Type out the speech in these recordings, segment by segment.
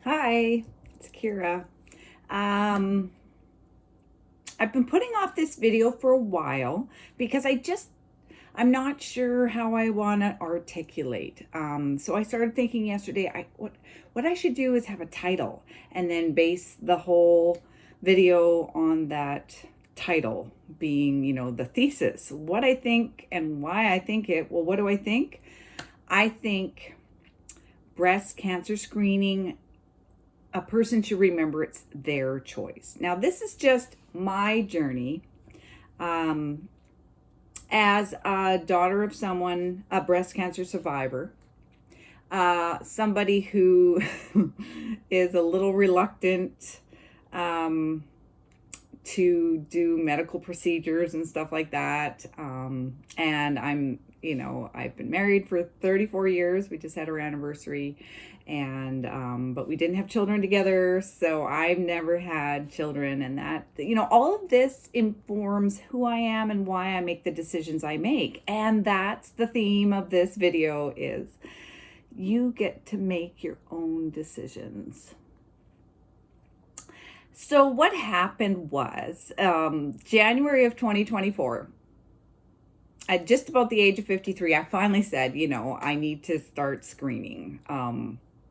Hi, it's Kira. Um, I've been putting off this video for a while because I'm not sure how I want to articulate. So I started thinking yesterday, what I should do is have a title and then base the whole video on that title being, the thesis, what I think and why I think it. Well, what do I think? I think breast cancer screening, a person should remember it's their choice. Now, this is just my journey um, as a daughter of someone, a breast cancer survivor, somebody who is a little reluctant to do medical procedures and stuff like that. And I've been married for 34 years. We just had our anniversary, and but we didn't have children together, so I've never had children. And that, all of this informs who I am and why I make the decisions I make. And that's the theme of this video: is you get to make your own decisions. So what happened was January of 2024, at just about the age of 53, I finally said, I need to start screening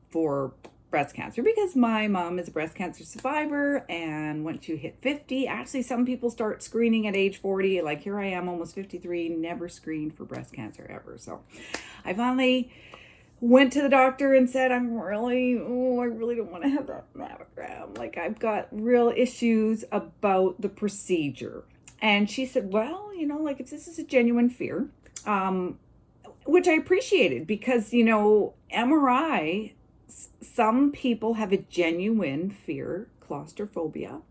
for breast cancer, because my mom is a breast cancer survivor. And once you hit 50, actually some people start screening at age 40. Like, here I am, almost 53, never screened for breast cancer ever. So I finally went to the doctor and said, I really don't want to have that mammogram. Like, I've got real issues about the procedure. And she said, well, if this is a genuine fear, which I appreciated, because, MRI, some people have a genuine fear, claustrophobia,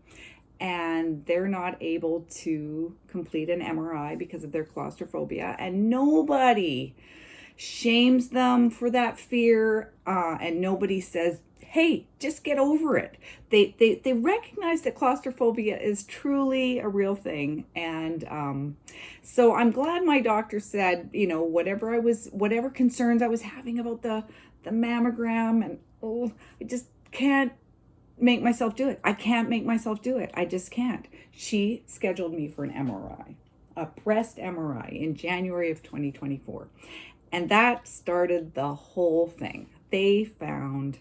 and they're not able to complete an MRI because of their claustrophobia. And nobody shames them for that fear, and nobody says, hey, just get over it. They recognize that claustrophobia is truly a real thing. And so I'm glad my doctor said, whatever concerns I was having about the mammogram, and I just can't make myself do it. I can't make myself do it. I just can't. She scheduled me for an MRI, a breast MRI, in January of 2024. And that started the whole thing. They found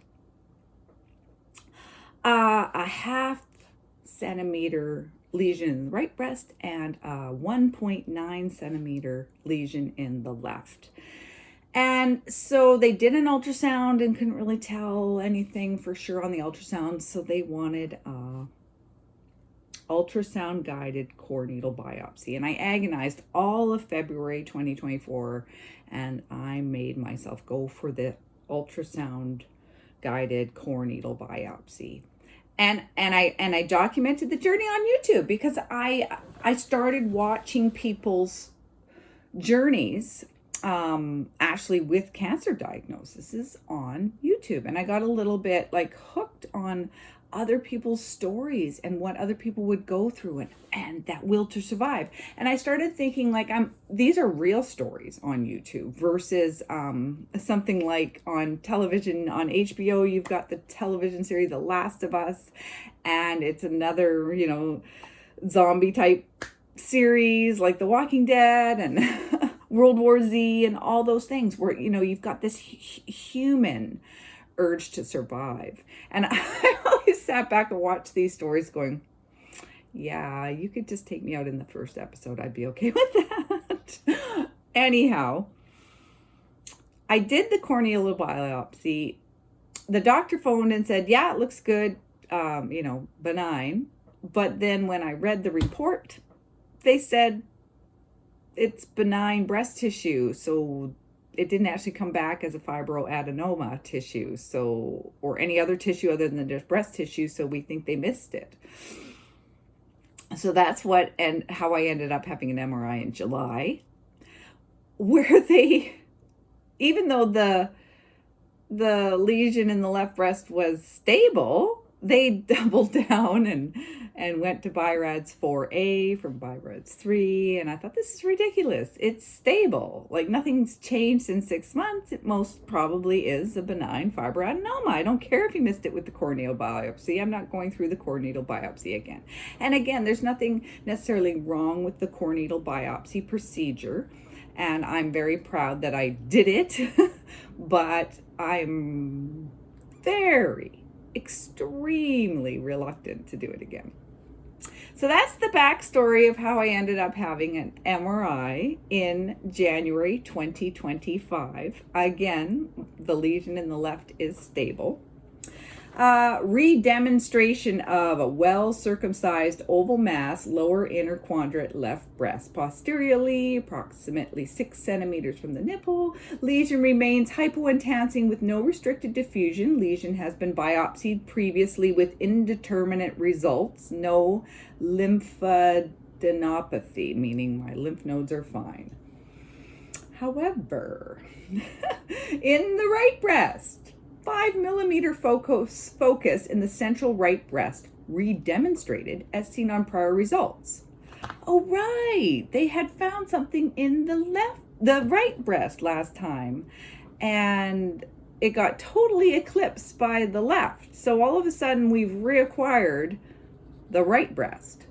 a half centimeter lesion in the right breast and a 1.9 centimeter lesion in the left. And so they did an ultrasound and couldn't really tell anything for sure on the ultrasound. So they wanted ultrasound guided core needle biopsy. And I agonized all of February 2024, and I made myself go for the ultrasound guided core needle biopsy. And I documented the journey on YouTube, because I started watching people's journeys actually with cancer diagnoses on YouTube, and I got a little bit hooked on other people's stories and what other people would go through, and that will to survive. And I started thinking, these are real stories on YouTube versus something like on television. On HBO, you've got the television series The Last of Us, and it's another, zombie type series like The Walking Dead and World War Z and all those things where, you've got this human urge to survive. And I always sat back and watched these stories going, yeah, you could just take me out in the first episode. I'd be okay with that. Anyhow, I did the core needle biopsy. The doctor phoned and said, yeah, it looks good, benign. But then when I read the report, they said it's benign breast tissue. So it didn't actually come back as a fibroadenoma tissue, or any other tissue other than just breast tissue. So we think they missed it. So that's how I ended up having an MRI in July, where even though the lesion in the left breast was stable, they doubled down and went to BI-RADS 4A from BI-RADS 3, and I thought, this is ridiculous. It's stable. Like, nothing's changed in 6 months. It most probably is a benign fibroadenoma. I don't care if you missed it with the core needle biopsy. I'm not going through the core needle biopsy again. And again, there's nothing necessarily wrong with the core needle biopsy procedure, and I'm very proud that I did it, but I'm extremely reluctant to do it again. So that's the backstory of how I ended up having an MRI in January 2025. Again, the lesion in the left is stable. Redemonstration of a well-circumcised oval mass, lower inner quadrant, left breast, posteriorly, approximately 6 centimeters from the nipple. Lesion remains hypoenhancing with no restricted diffusion. Lesion has been biopsied previously with indeterminate results. No lymphadenopathy, meaning my lymph nodes are fine. However, in the right breast, 5 millimeter focus in the central right breast redemonstrated as seen on prior results. Oh, right. They had found something in the right breast last time, and it got totally eclipsed by the left. So all of a sudden we've reacquired the right breast.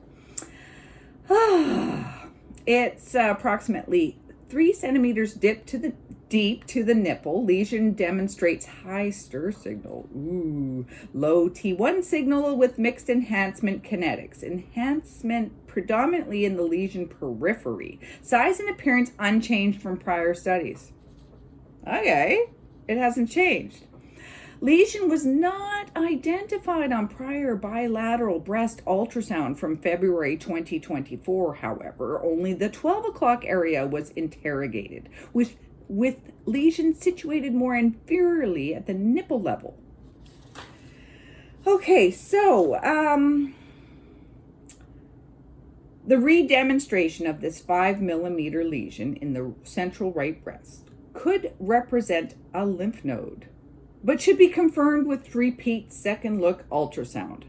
It's approximately 3 centimeters deep to the nipple. Lesion demonstrates high stir signal. Low T1 signal with mixed enhancement kinetics. Enhancement predominantly in the lesion periphery. Size and appearance unchanged from prior studies. Okay, it hasn't changed. Lesion was not identified on prior bilateral breast ultrasound from February 2024, however. Only the 12 o'clock area was interrogated, with lesions situated more inferiorly at the nipple level. Okay, so the redemonstration of this 5 millimeter lesion in the central right breast could represent a lymph node, but should be confirmed with repeat second look ultrasound.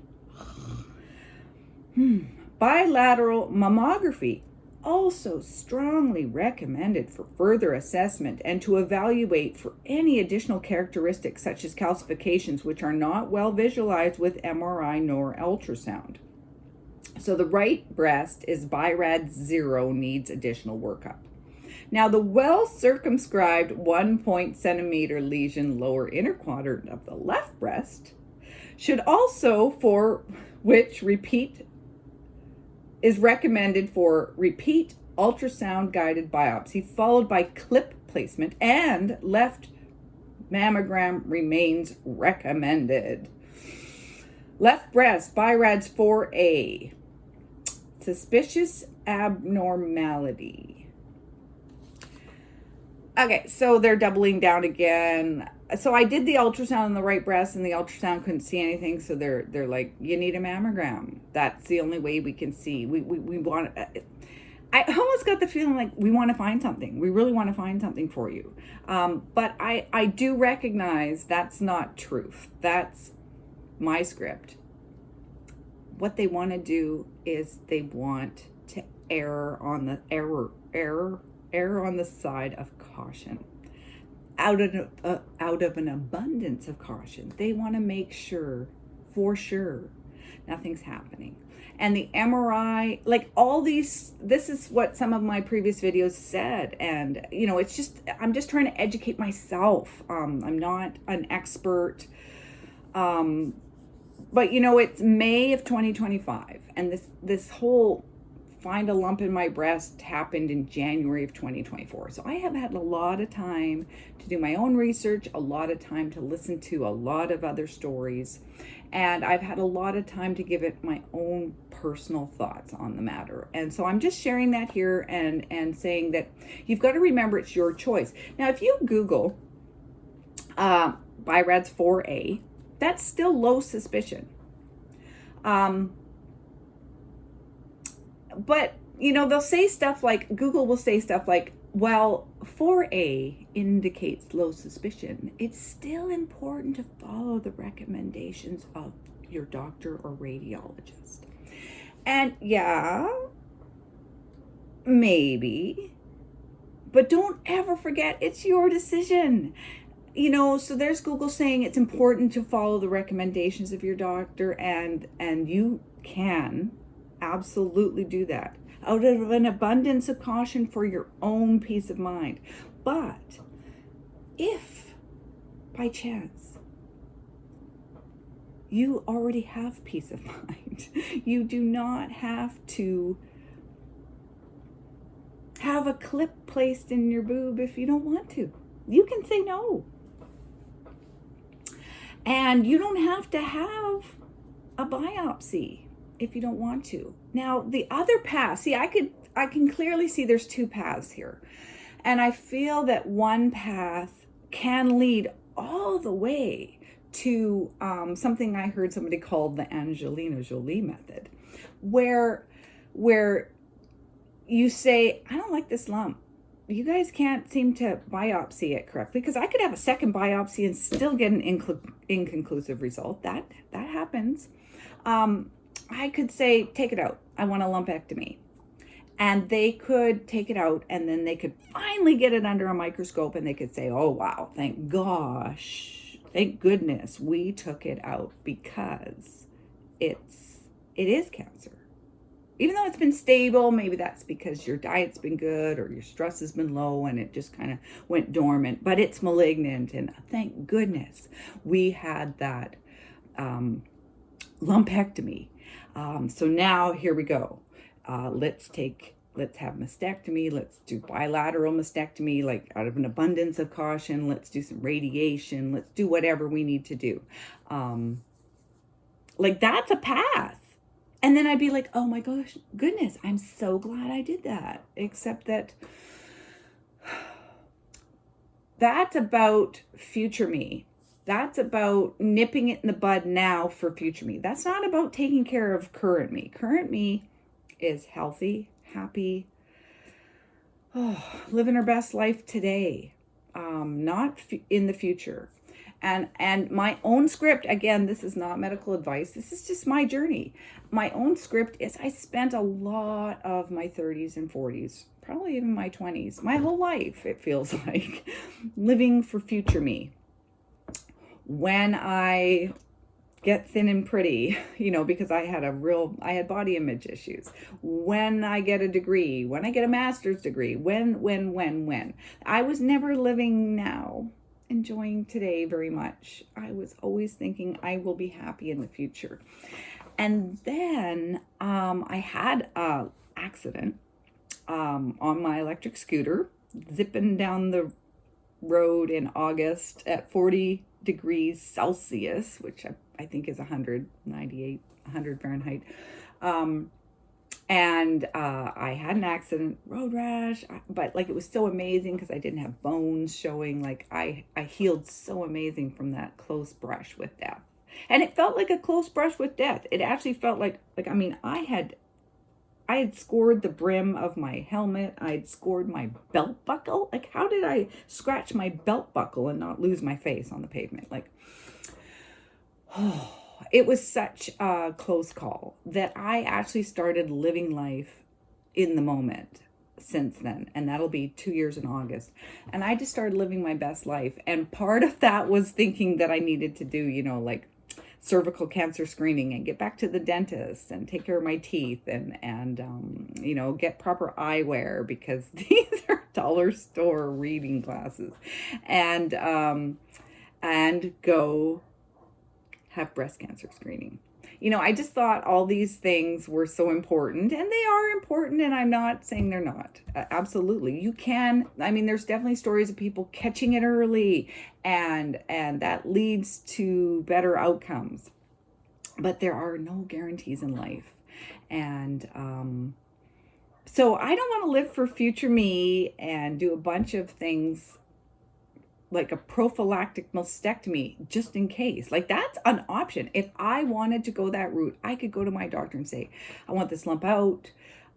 Bilateral mammography also strongly recommended for further assessment and to evaluate for any additional characteristics such as calcifications which are not well visualized with MRI nor ultrasound. So the right breast is BI-RADS 0, needs additional workup. Now, the well-circumscribed 1 centimeter lesion lower inner quadrant of the left breast should also, for which repeat is recommended for repeat ultrasound guided biopsy followed by clip placement, and left mammogram remains recommended. Left breast, BI-RADS 4A, suspicious abnormality. Okay, so they're doubling down again. So I did the ultrasound on the right breast, and the ultrasound couldn't see anything. So they're like, you need a mammogram. That's the only way we can see. We want. I almost got the feeling like we want to find something. We really want to find something for you. But I do recognize that's not truth. That's my script. What they want to do is they want to err on the side of caution. Out of an abundance of caution, they want to make sure, for sure, nothing's happening. And the MRI, like all these, this is what some of my previous videos said. And, you know, it's just, I'm just trying to educate myself. I'm not an expert. But, you know, it's May of 2025. And this whole find a lump in my breast happened in January of 2024. So I have had a lot of time to do my own research, a lot of time to listen to a lot of other stories, and I've had a lot of time to give it my own personal thoughts on the matter. And so I'm just sharing that here and saying that you've got to remember it's your choice. Now, if you Google BI-RADS 4A, that's still low suspicion. But, you know, they'll say stuff like, Google will say stuff like, while 4A indicates low suspicion, it's still important to follow the recommendations of your doctor or radiologist. And yeah, maybe, but don't ever forget it's your decision. So there's Google saying it's important to follow the recommendations of your doctor, and you can absolutely do that out of an abundance of caution for your own peace of mind. But if by chance you already have peace of mind, you do not have to have a clip placed in your boob if you don't want to. You can say no. And you don't have to have a biopsy if you don't want to. Now, the other path, I can clearly see there's two paths here. And I feel that one path can lead all the way to something I heard somebody called the Angelina Jolie method, where you say, I don't like this lump. You guys can't seem to biopsy it correctly, because I could have a second biopsy and still get an inconclusive result. That happens. I could say, take it out. I want a lumpectomy. And they could take it out, and then they could finally get it under a microscope, and they could say, oh, wow, thank goodness we took it out, because it is cancer. Even though it's been stable, maybe that's because your diet's been good or your stress has been low and it just kind of went dormant, but it's malignant, and thank goodness we had that lumpectomy. So now here we go. Let's have mastectomy. Let's do bilateral mastectomy, like out of an abundance of caution. Let's do some radiation. Let's do whatever we need to do. Like that's a path. And then I'd be like, oh my goodness, I'm so glad I did that. Except that that's about future me. That's about nipping it in the bud now for future me. That's not about taking care of current me. Current me is healthy, happy, living her best life today, not in the future. And my own script, again, this is not medical advice. This is just my journey. My own script is I spent a lot of my 30s and 40s, probably even my 20s, my whole life, it feels like, living for future me. When I get thin and pretty, because I had body image issues. When I get a degree, when I get a master's degree, when. I was never living now, enjoying today very much. I was always thinking I will be happy in the future. And then I had an accident on my electric scooter, zipping down the road in August at 40 degrees Celsius, which I think is 198, 100 Fahrenheit. And I had an accident, road rash, but like it was so amazing because I didn't have bones showing. Like I healed so amazing from that close brush with death. And it felt like a close brush with death. It actually felt like I had scored the brim of my helmet. I had scored my belt buckle. Like, how did I scratch my belt buckle and not lose my face on the pavement? Like, it was such a close call that I actually started living life in the moment since then. And that'll be 2 years in August. And I just started living my best life. And part of that was thinking that I needed to do, like cervical cancer screening and get back to the dentist and take care of my teeth and get proper eyewear, because these are dollar store reading glasses, and go have breast cancer screening. I just thought all these things were so important, and they are important, and I'm not saying they're not. Absolutely. You can, there's definitely stories of people catching it early, and that leads to better outcomes. But there are no guarantees in life. And so I don't want to live for future me and do a bunch of things like a prophylactic mastectomy just in case. Like, that's an option. If I wanted to go that route, I could go to my doctor and say, I want this lump out.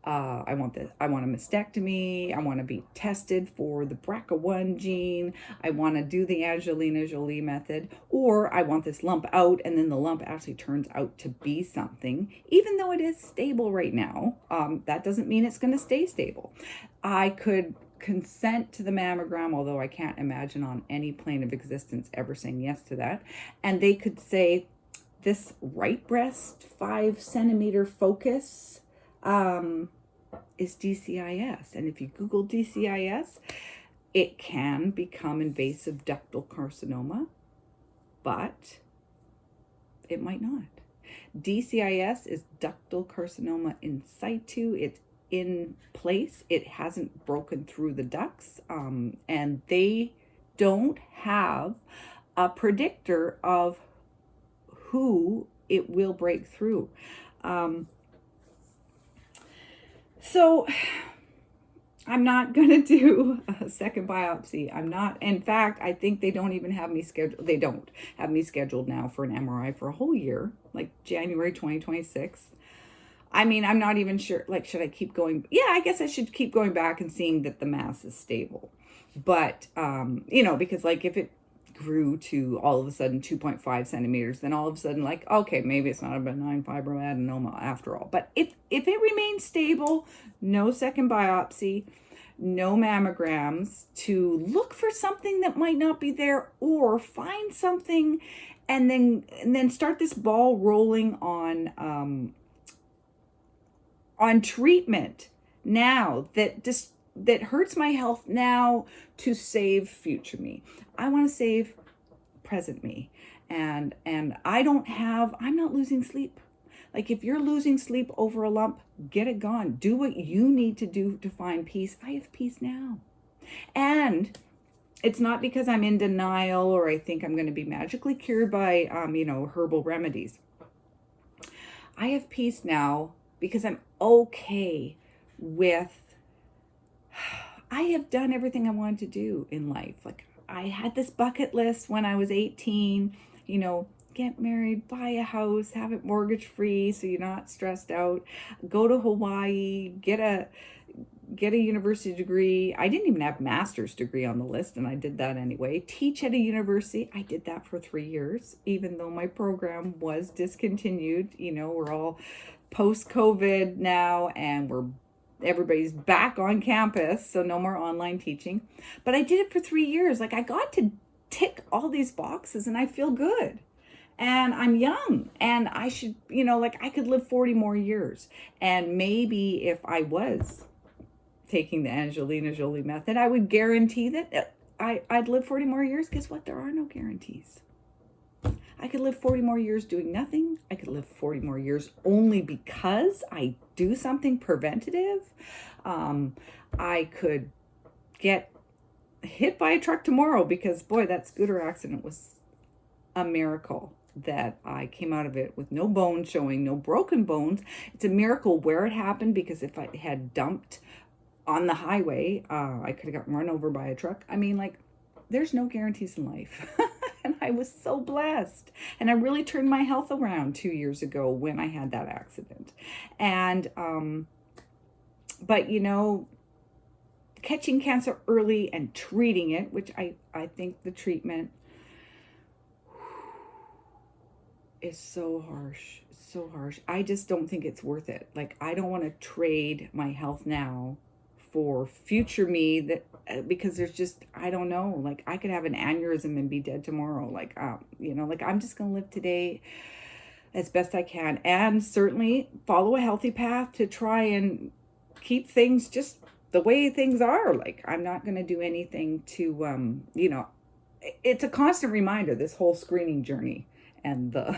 I want a mastectomy. I want to be tested for the BRCA1 gene. I want to do the Angelina Jolie method, or I want this lump out, and then the lump actually turns out to be something, even though it is stable right now. That doesn't mean it's going to stay stable. I could consent to the mammogram, although I can't imagine on any plane of existence ever saying yes to that. And they could say, this right breast 5 centimeter focus is DCIS. And if you Google DCIS, it can become invasive ductal carcinoma, but it might not. DCIS is ductal carcinoma in situ. It's in place. It hasn't broken through the ducts, and they don't have a predictor of who it will break through. So I'm not going to do a second biopsy. I'm not. In fact, I think they don't even have me scheduled. They don't have me scheduled now for an MRI for a whole year, like January 2026. I mean, I'm not even sure, like, should I keep going? Yeah, I guess I should keep going back and seeing that the mass is stable. But, because like if it grew to all of a sudden 2.5 centimeters, then all of a sudden, like, okay, maybe it's not a benign fibroadenoma after all. But if it remains stable, no second biopsy, no mammograms to look for something that might not be there, or find something and then start this ball rolling on treatment now that hurts my health now to save future me. I want to save present me. And I'm not losing sleep. Like, if you're losing sleep over a lump, get it gone. Do what you need to do to find peace. I have peace now. And it's not because I'm in denial or I think I'm going to be magically cured by, herbal remedies. I have peace now because I'm okay with, I have done everything I wanted to do in life. Like, I had this bucket list when I was 18, get married, buy a house, have it mortgage free so you're not stressed out, go to Hawaii, get a university degree. I didn't even have a master's degree on the list, and I did that anyway. Teach at a university. I did that for 3 years, even though my program was discontinued. We're all post-COVID now, and everybody's back on campus, so no more online teaching. But I did it for 3 years. Like, I got to tick all these boxes, and I feel good. And I'm young, and I should, I could live 40 more years. And maybe if I was taking the Angelina Jolie method, I would guarantee that I'd live 40 more years. Guess what? There are no guarantees. I could live 40 more years doing nothing. I could live 40 more years only because I do something preventative. I could get hit by a truck tomorrow because, boy, that scooter accident was a miracle that I came out of it with no bones showing, no broken bones. It's a miracle where it happened, because if I had dumped on the highway, I could have gotten run over by a truck. I mean, like, there's no guarantees in life. And I was so blessed. And I really turned my health around 2 years ago when I had that accident. And, but catching cancer early and treating it, which I think the treatment is so harsh. I just don't think it's worth it. Like, I don't want to trade my health now for future me, because there's just, I don't know, like, I could have an aneurysm and be dead tomorrow. Like, I'm just going to live today as best I can, and certainly follow a healthy path to try and keep things just the way things are. Like, I'm not going to do anything to, it's a constant reminder, this whole screening journey, and the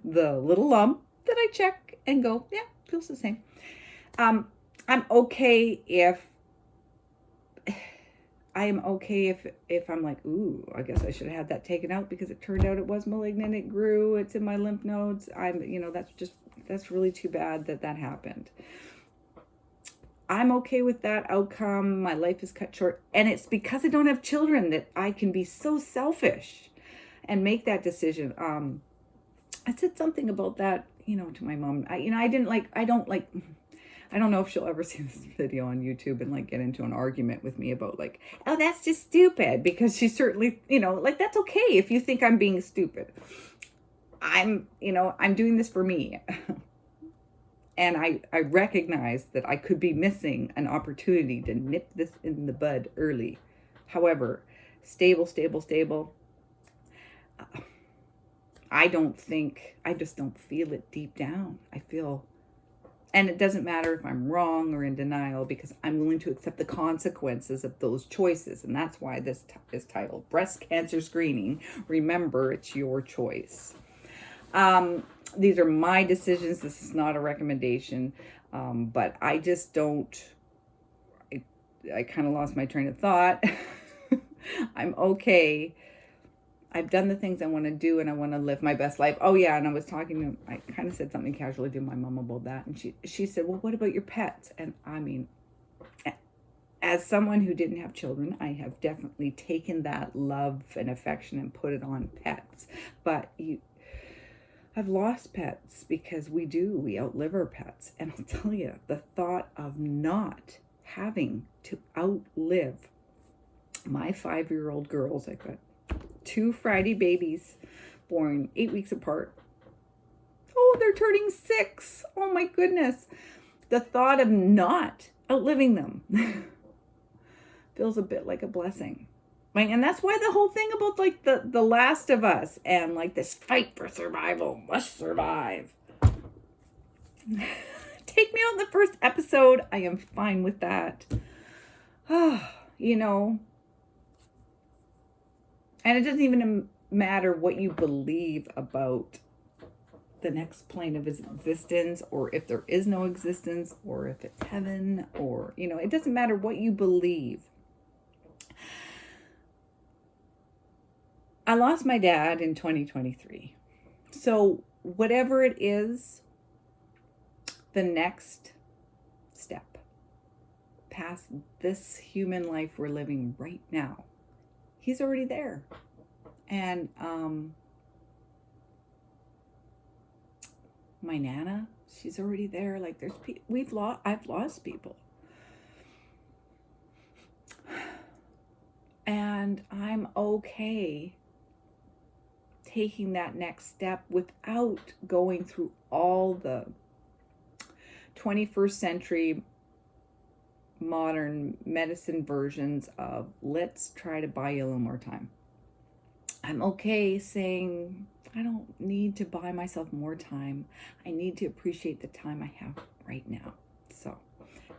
little lump that I check and go, yeah, feels the same. I'm okay if I'm like, ooh, I guess I should have had that taken out because it turned out it was malignant. It grew. It's in my lymph nodes. That's really too bad that happened. I'm okay with that outcome. My life is cut short. And it's because I don't have children that I can be so selfish and make that decision. I said something about that, to my mom. I don't like I don't know if she'll ever see this video on YouTube and like get into an argument with me about like, oh, that's just stupid, because she certainly, like, that's okay if you think I'm being stupid. I'm doing this for me. And I recognize that I could be missing an opportunity to nip this in the bud early. However, stable. I just don't feel it deep down. And it doesn't matter if I'm wrong or in denial, because I'm willing to accept the consequences of those choices. And that's why this is titled Breast Cancer Screening. Remember, it's your choice. These are my decisions. This is not a recommendation. But I just don't, I kind of lost my train of thought. I'm okay. I've done the things I want to do, and I want to live my best life. Oh yeah, and I kind of said something casually to my mom about that, and she said, well, what about your pets? And I mean, as someone who didn't have children, I have definitely taken that love and affection and put it on pets. But I've lost pets because we outlive our pets. And I'll tell you, the thought of not having to outlive my 5-year-old girls, I've got 2 Friday babies born 8 weeks apart. Oh, they're turning 6. Oh my goodness. The thought of not outliving them feels a bit like a blessing. Like, and that's why the whole thing about like the Last of Us and like this fight for survival, must survive. Take me on the first episode. I am fine with that. And it doesn't even matter what you believe about the next plane of existence, or if there is no existence, or if it's heaven, or, it doesn't matter what you believe. I lost my dad in 2023. So whatever it is, the next step past this human life we're living right now, he's already there. And my Nana, she's already there. Like I've lost people. And I'm okay taking that next step without going through all the 21st century modern medicine versions of let's try to buy you a little more time. I'm okay saying I don't need to buy myself more time. I need to appreciate the time I have right now. So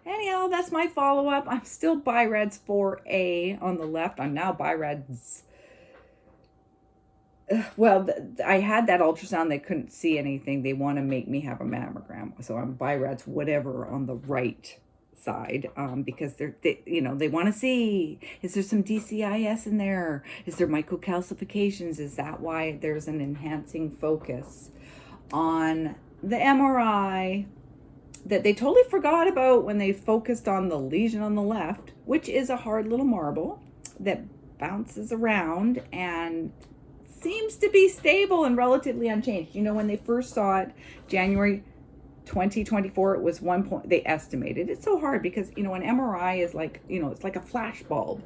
anyhow, that's my follow-up. I'm still BI-RADS 4A on the left. I'm now BI-RADS. Well, I had that ultrasound. They couldn't see anything. They want to make me have a mammogram. So I'm BI-RADS whatever on the right side, because they want to see, is there some DCIS in there? Is there microcalcifications? Is that why there's an enhancing focus on the MRI that they totally forgot about when they focused on the lesion on the left, which is a hard little marble that bounces around and seems to be stable and relatively unchanged. When they first saw it, January 2024, it was 1 point, they estimated. It's so hard because, an MRI is like, it's like a flash bulb,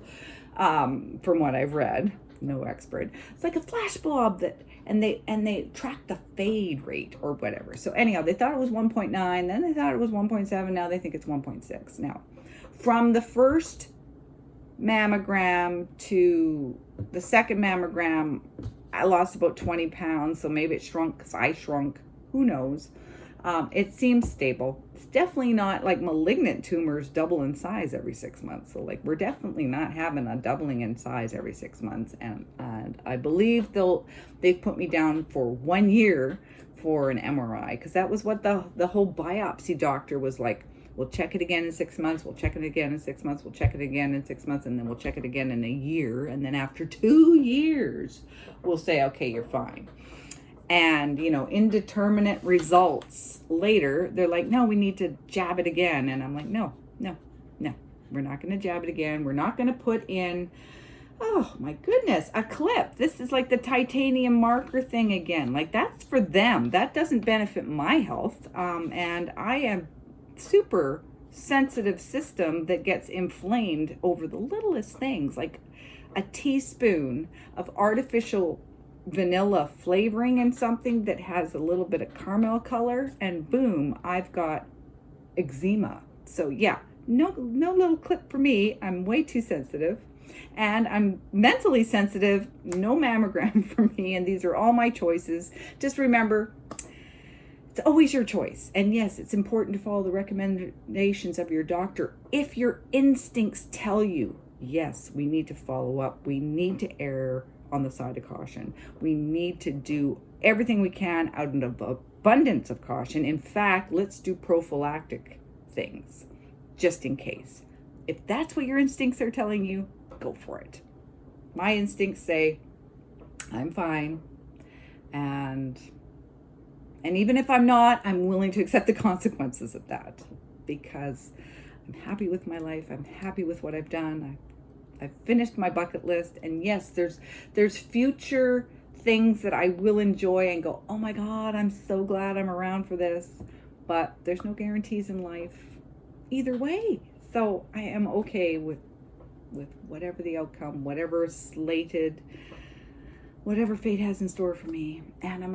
from what I've read, no expert. It's like a flash bulb and they track the fade rate or whatever. So anyhow, they thought it was 1.9, then they thought it was 1.7, now they think it's 1.6. Now, from the first mammogram to the second mammogram, I lost about 20 pounds, so maybe it shrunk because I shrunk. Who knows? It seems stable. It's definitely not like malignant tumors double in size every 6 months. So like we're definitely not having a doubling in size every 6 months. And I believe they've put me down for 1 year for an MRI, because that was what the whole biopsy doctor was like. We'll check it again in 6 months. We'll check it again in 6 months. We'll check it again in 6 months. And then we'll check it again in a year. And then after 2 years, we'll say, okay, you're fine. And, indeterminate results later, they're like, no, we need to jab it again. And I'm like, no, we're not going to jab it again. We're not going to put in, oh my goodness, a clip. This is like the titanium marker thing again. Like that's for them. That doesn't benefit my health. And I am super sensitive system that gets inflamed over the littlest things, like a teaspoon of artificial vanilla flavoring in something that has a little bit of caramel color, and boom, I've got eczema. So yeah, no little clip for me. I'm way too sensitive, and I'm mentally sensitive. No mammogram for me, and these are all my choices. Just remember, it's always your choice. And yes, it's important to follow the recommendations of your doctor. If your instincts tell you, yes, we need to follow up, we need to err on the side of caution, we need to do everything we can out of abundance of caution. In fact, let's do prophylactic things just in case. If that's what your instincts are telling you, go for it. My instincts say I'm fine, and even if I'm not, I'm willing to accept the consequences of that, because I'm happy with my life. I'm happy with what I've done. I've finished my bucket list, and yes, there's future things that I will enjoy and go, oh my God, I'm so glad I'm around for this. But there's no guarantees in life either way. So I am okay with whatever the outcome, whatever is slated, whatever fate has in store for me. And I'm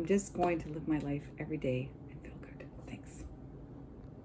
just going to live my life every day